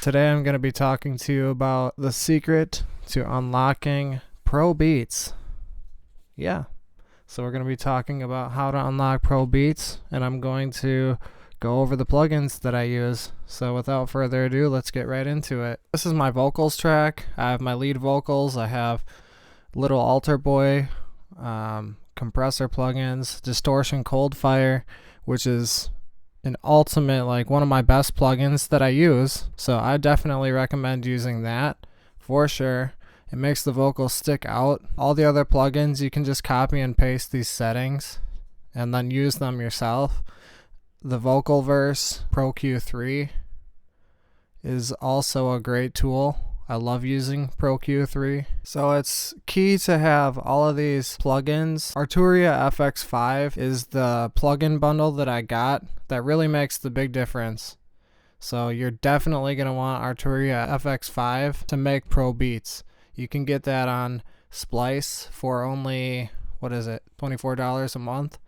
Today I'm going to be talking to you about the secret to unlocking Pro Beats. Yeah, so we're going to be talking about how to unlock Pro Beats, and I'm going to go over the plugins that I use. So without further ado, let's get right into it. This is my vocals track. I have my lead vocals. I have Little Altar Boy, compressor plugins, Distortion Cold Fire, which is an ultimate, like one of my best plugins that I use. So I definitely recommend using that for sure. It makes the vocals stick out. All the other plugins, you can just copy and paste these settings and then use them yourself. The Vocal Verse Pro Q3 is also a great tool. I love using Pro Q3. So it's key to have all of these plugins. Arturia FX5 is the plugin bundle that I got that really makes the big difference. So you're definitely going to want Arturia FX5 to make Pro Beats. You can get that on Splice for only, $24 a month.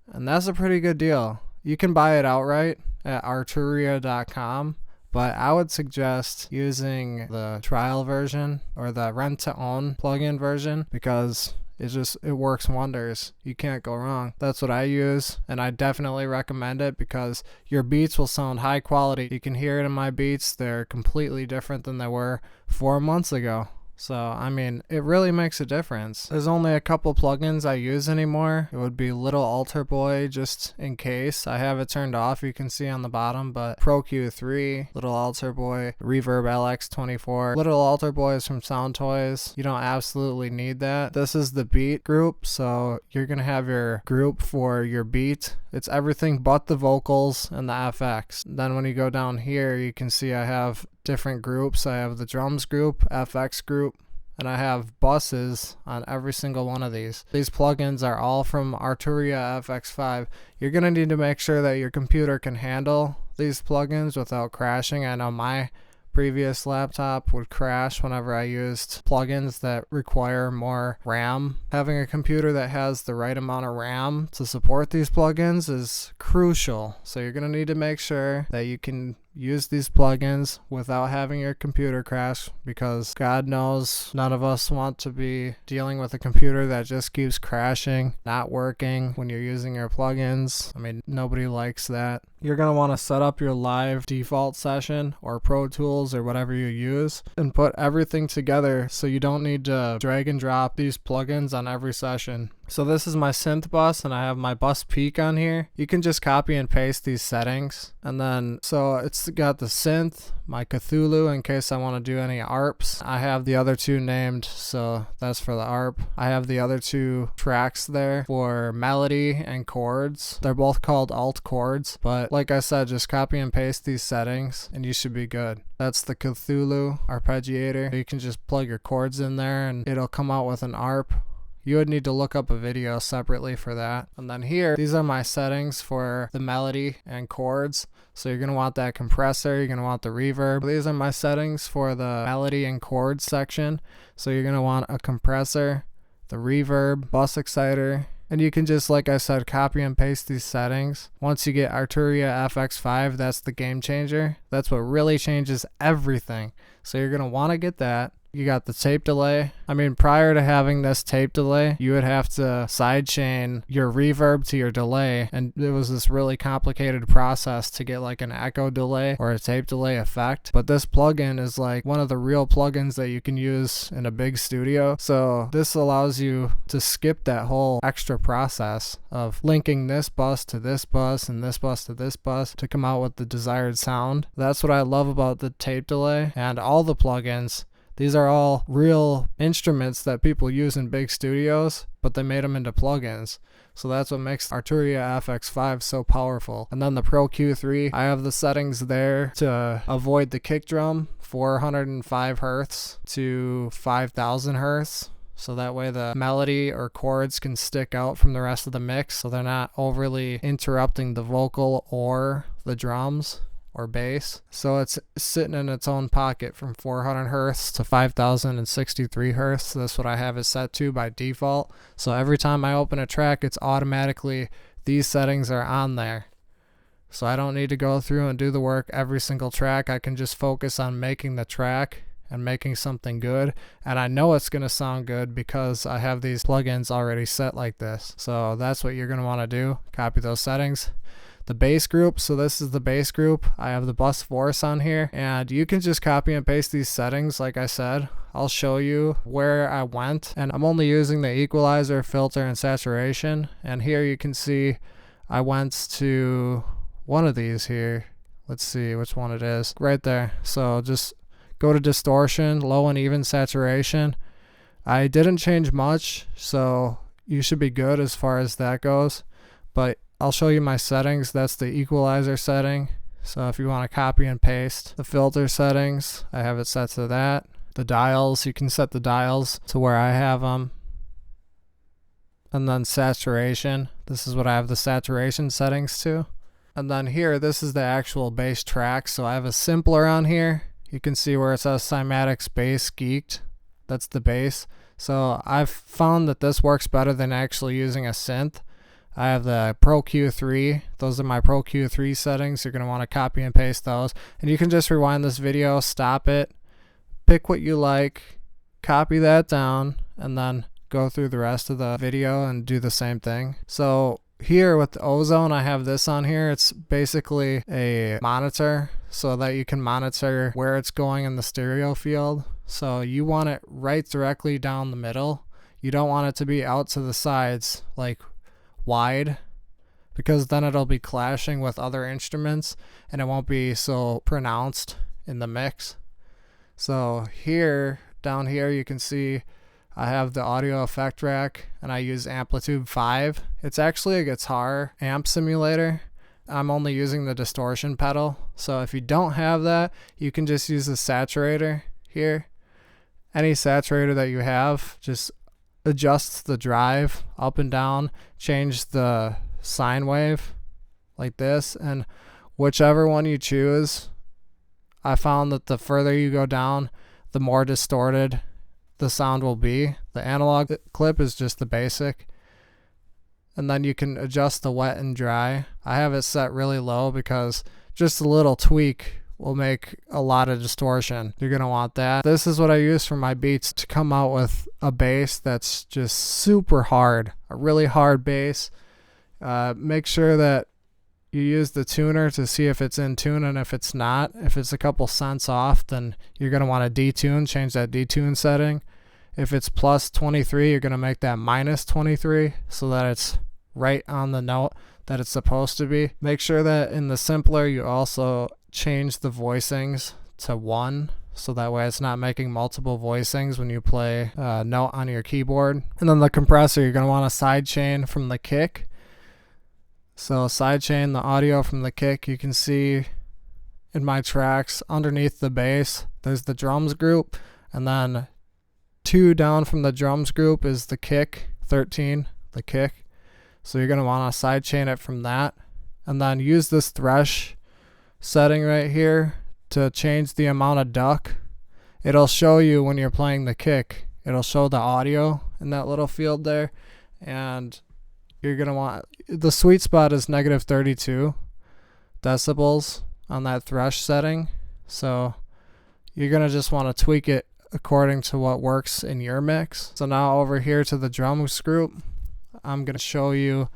And that's a pretty good deal. You can buy it outright at arturia.com. But I would suggest using the trial version or the rent-to-own plugin version because it works wonders. You can't go wrong. That's what I use, and I definitely recommend it because your beats will sound high quality. You can hear it in my beats. They're completely different than they were 4 months ago. So, I mean, it really makes a difference. There's only a couple plugins I use anymore. It would be Little Altar Boy, just in case. I have it turned off, you can see on the bottom, but Pro Q3, Little Altar Boy, Reverb LX24. Little Altar Boy is from Sound Toys. You don't absolutely need that. This is the beat group, so you're going to have your group for your beat. It's everything but the vocals and the FX. Then when you go down here, you can see I have different groups. I have the drums group, FX group, and I have buses on every single one of these. These plugins are all from Arturia FX5. You're going to need to make sure that your computer can handle these plugins without crashing. I know my previous laptop would crash whenever I used plugins that require more RAM. Having a computer that has the right amount of RAM to support these plugins is crucial. So you're going to need to make sure that you can use these plugins without having your computer crash, because God knows none of us want to be dealing with a computer that just keeps crashing, not working when you're using your plugins. I mean, nobody likes that. You're going to want to set up your live default session or Pro Tools or whatever you use and put everything together so you don't need to drag and drop these plugins on every session. So this is my synth bus, and I have my bus peak on here. You can just copy and paste these settings. And then, so it's got the synth, my Cthulhu in case I want to do any ARPs. I have the other two named, so that's for the ARP. I have the other two tracks there for melody and chords. They're both called alt chords, but like I said, just copy and paste these settings and you should be good. That's the Cthulhu arpeggiator. You can just plug your chords in there and it'll come out with an ARP. You would need to look up a video separately for that. And then here, these are my settings for the melody and chords. So you're going to want that compressor, you're going to want the reverb. These are my settings for the melody and chords section. So you're going to want a compressor, the reverb, bus exciter, and you can just, like I said, copy and paste these settings. Once you get Arturia FX5, that's the game changer. That's what really changes everything. So you're going to want to get that. You got the tape delay. I mean, prior to having this tape delay, you would have to sidechain your reverb to your delay, and it was this really complicated process to get like an echo delay or a tape delay effect. But this plugin is like one of the real plugins that you can use in a big studio. So this allows you to skip that whole extra process of linking this bus to this bus and this bus to this bus to come out with the desired sound. That's what I love about the tape delay and all the plugins. These are all real instruments that people use in big studios, but they made them into plugins. So that's what makes Arturia FX5 so powerful. And then the Pro Q3, I have the settings there to avoid the kick drum, 405 Hertz to 5000 Hertz. So that way the melody or chords can stick out from the rest of the mix, so they're not overly interrupting the vocal or the drums or bass. So it's sitting in its own pocket from 400 Hertz to 5063 Hertz. That's what I have it set to by default. So every time I open a track, it's automatically, these settings are on there. So I don't need to go through and do the work every single track. I can just focus on making the track and making something good. And I know it's going to sound good because I have these plugins already set like this. So that's what you're going to want to do. Copy those settings. The bass group, so this is the bass group. I have the bus force on here, and you can just copy and paste these settings. Like I said, I'll show you where I went, and I'm only using the equalizer, filter, and saturation. And here you can see I went to one of these here. Let's see which one it is. Right there. So just go to distortion, low and even saturation. I didn't change much, so you should be good as far as that goes. But I'll show you my settings. That's the equalizer setting. So if you want to copy and paste the filter settings, I have it set to that. The dials, you can set the dials to where I have them. And then saturation, this is what I have the saturation settings to. And then here, this is the actual bass track. So I have a simpler on here. You can see where it says Cymatics Bass Geeked. That's the bass. So I've found that this works better than actually using a synth. I have the Pro Q3. Those are my Pro Q3 settings. You're going to want to copy and paste those. And you can just rewind this video, stop it, pick what you like, copy that down, and then go through the rest of the video and do the same thing. So here with the Ozone, I have this on here. It's basically a monitor so that you can monitor where it's going in the stereo field. So you want it right directly down the middle. You don't want it to be out to the sides, like wide, because then it'll be clashing with other instruments and it won't be so pronounced in the mix. So here, down here, you can see I have the audio effect rack and I use Amplitude 5. It's actually a guitar amp simulator. I'm only using the distortion pedal. So if you don't have that, you can just use the saturator here. Any saturator that you have, just adjust the drive up and down, change the sine wave like this, and whichever one you choose, I found that the further you go down, the more distorted the sound will be. The analog clip is just the basic, and then you can adjust the wet and dry. I have it set really low because just a little tweak will make a lot of distortion. You're going to want that. This is what I use for my beats to come out with a bass that's just super hard, a really hard bass. Make sure that you use the tuner to see if it's in tune, and if it's not, if it's a couple cents off, then you're going to want to detune, change that detune setting. If it's plus 23, you're going to make that minus 23 so that it's right on the note that it's supposed to be. Make sure that in the simpler you also change the voicings to 1 so that way it's not making multiple voicings when you play a note on your keyboard. And then the compressor, you're going to want to sidechain from the kick. So sidechain the audio from the kick. You can see in my tracks underneath the bass there's the drums group, and then 2 down from the drums group is the kick, 13, the kick. So you're going to want to sidechain it from that, and then use this thresh setting right here to change the amount of duck. It'll show you when you're playing the kick. It'll show the audio in that little field there, and you're going to want, the sweet spot is negative 32 decibels on that thresh setting. So you're going to just want to tweak it according to what works in your mix. So now over here to the drums group, I'm going to show you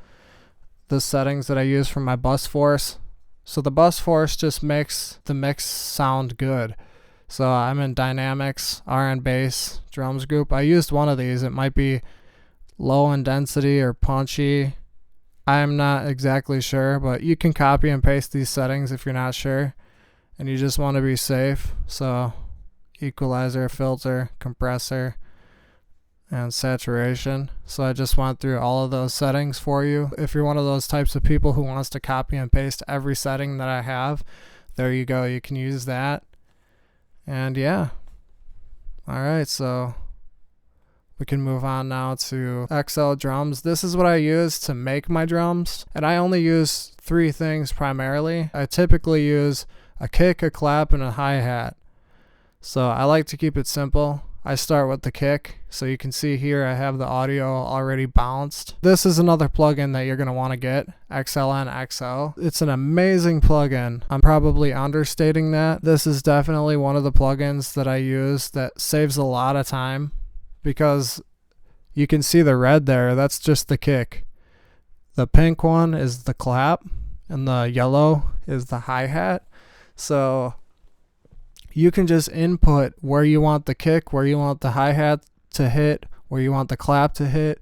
the settings that I use for my bus force. So the bus force just makes the mix sound good. So I'm in dynamics, R and bass, drums group. I used one of these. It might be low in density or punchy. I'm not exactly sure, but you can copy and paste these settings if you're not sure and you just want to be safe. So equalizer, filter, compressor, and saturation. So I just went through all of those settings for you. If you're one of those types of people who wants to copy and paste every setting that I have, there you go. You can use that. And yeah. Alright, so we can move on now to XL drums. This is what I use to make my drums, and I only use 3 things primarily. I typically use a kick, a clap, and a hi-hat. So I like to keep it simple. I start with the kick. So you can see here I have the audio already balanced. This is another plugin that you're going to want to get, XLN-XO. It's an amazing plugin. I'm probably understating that. This is definitely one of the plugins that I use that saves a lot of time, because you can see the red there. That's just the kick. The pink one is the clap, and the yellow is the hi-hat. So you can just input where you want the kick, where you want the hi-hat to hit, where you want the clap to hit,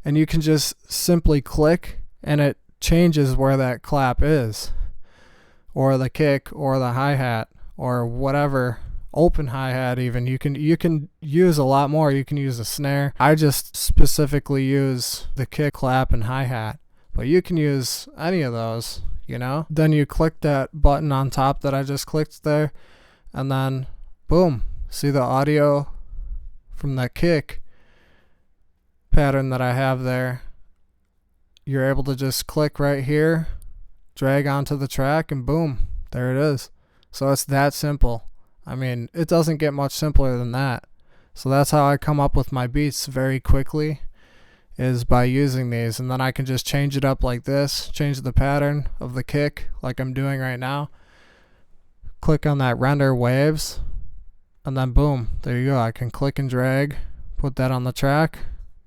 and you can just simply click and it changes where that clap is, or the kick, or the hi-hat, or whatever. Open hi-hat even. You can use a lot more. You can use a snare. I just specifically use the kick, clap, and hi-hat, but you can use any of those, you know. Then you click that button on top that I just clicked there, and then boom, see the audio from that kick pattern that I have there. You're able to just click right here, drag onto the track, and boom, there it is. So it's that simple. I mean, it doesn't get much simpler than that. So that's how I come up with my beats very quickly, is by using these. And then I can just change it up like this, change the pattern of the kick like I'm doing right now. Click on that render waves, and then boom, there you go. I can click and drag, put that on the track.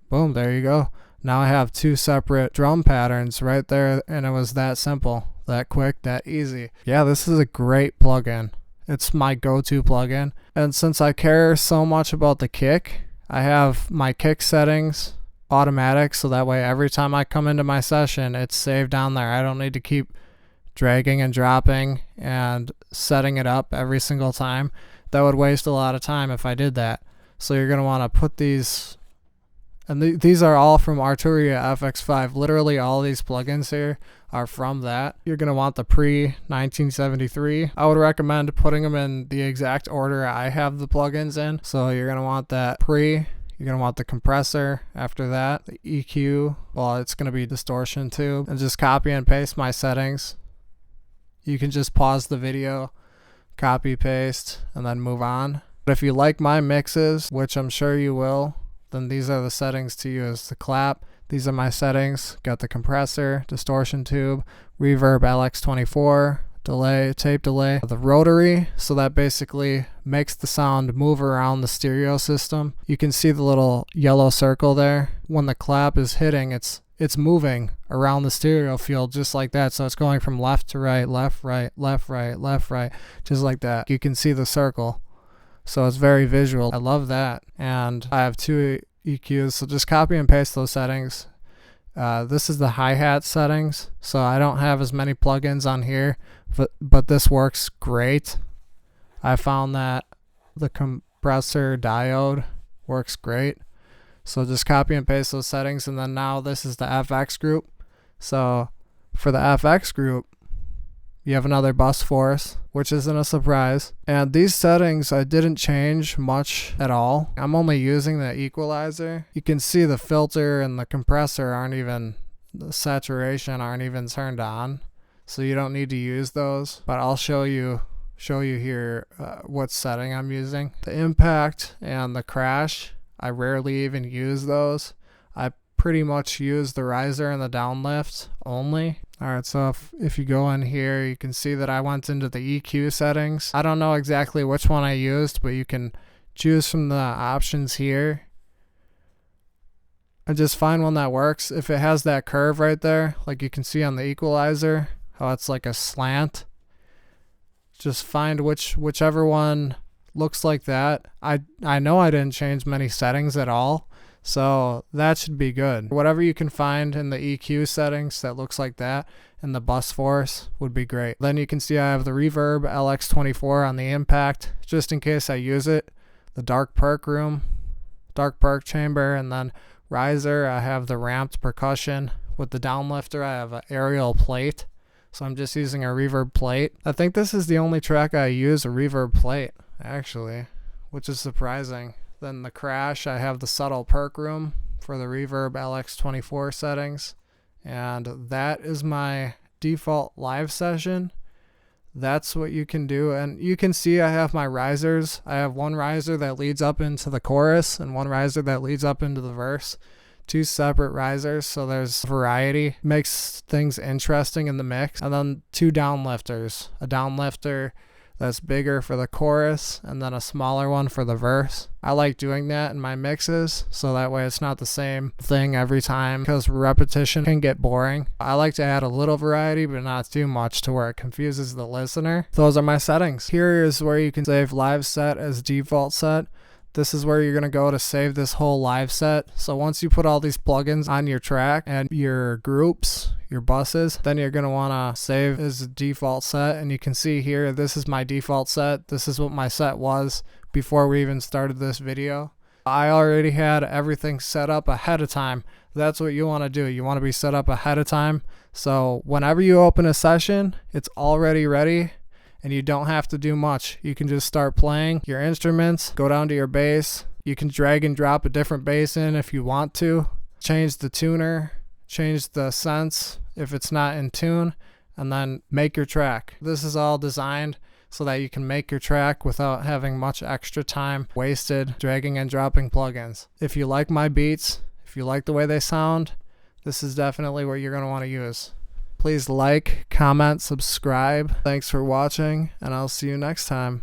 Boom, there you go. Now I have two separate drum patterns right there, and it was that simple, that quick, that easy. Yeah, this is a great plugin. It's my go-to plugin. And since I care so much about the kick, I have my kick settings automatic, so that way every time I come into my session, it's saved down there. I don't need to keep dragging and dropping and setting it up every single time. That would waste a lot of time if I did that. So you're going to want to put these, and these are all from Arturia FX5. Literally all these plugins here are from that. You're going to want the pre-1973. I would recommend putting them in the exact order I have the plugins in. So you're going to want that pre, you're going to want the compressor after that, the EQ, well, it's going to be distortion tube, and just copy and paste my settings. You can just pause the video, copy, paste, and then move on. But if you like my mixes, which I'm sure you will, then these are the settings to use. The clap, these are my settings. Got the compressor, distortion tube, reverb LX24, delay, tape delay, the rotary, so that basically makes the sound move around the stereo system. You can see the little yellow circle there. When the clap is hitting, it's moving around the stereo field just like that. So it's going from left to right, left, right, left, right, left, right, just like that. You can see the circle. So it's very visual. I love that. And I have two EQs, so just copy and paste those settings. This is the hi-hat settings, so I don't have as many plugins on here, but this works great. I found that the compressor diode works great. So just copy and paste those settings, and then now this is the FX group. So for the FX group, you have another bus force, which isn't a surprise. And these settings I didn't change much at all. I'm only using the equalizer. You can see the filter and the compressor aren't even, the saturation aren't even turned on. So you don't need to use those. But I'll show you here what setting I'm using. The impact and the crash, I rarely even use those. I pretty much use the riser and the downlift only. Alright, so if you go in here, you can see that I went into the EQ settings. I don't know exactly which one I used, but you can choose from the options here and just find one that works. If it has that curve right there, like you can see on the equalizer, how it's like a slant, just find whichever one looks like that. I know I didn't change many settings at all, so that should be good. Whatever you can find in the EQ settings that looks like that and the bus force would be great. Then you can see I have the reverb LX24 on the impact, just in case I use it. The dark perk chamber, and then riser, I have the ramped percussion. With the downlifter, I have an aerial plate, so I'm just using a reverb plate. I think this is the only track I use a reverb plate, actually, which is surprising. Then the crash, I have the subtle perk room for the reverb LX24 settings. And that is my default live session. That's what you can do. And you can see I have my risers. I have one riser that leads up into the chorus and one riser that leads up into the verse. Two separate risers, so there's variety. Makes things interesting in the mix. And then two downlifters. A downlifter that's bigger for the chorus and then a smaller one for the verse. I like doing that in my mixes so that way it's not the same thing every time because repetition can get boring. I like to add a little variety but not too much to where it confuses the listener. Those are my settings. Here is where you can save live set as default set. This is where you're going to go to save this whole live set. So once you put all these plugins on your track and your groups, your buses, then you're going to want to save as a default set. And you can see here, this is my default set. This is what my set was before we even started this video. I already had everything set up ahead of time. That's what you want to do. You want to be set up ahead of time. So whenever you open a session, it's already ready. And you don't have to do much. You can just start playing your instruments, go down to your bass. You can drag and drop a different bass in if you want to. Change the tuner, change the sense if it's not in tune, and then make your track. This is all designed so that you can make your track without having much extra time wasted dragging and dropping plugins. If you like my beats, if you like the way they sound, this is definitely what you're going to want to use. Please like, comment, subscribe. Thanks for watching, and I'll see you next time.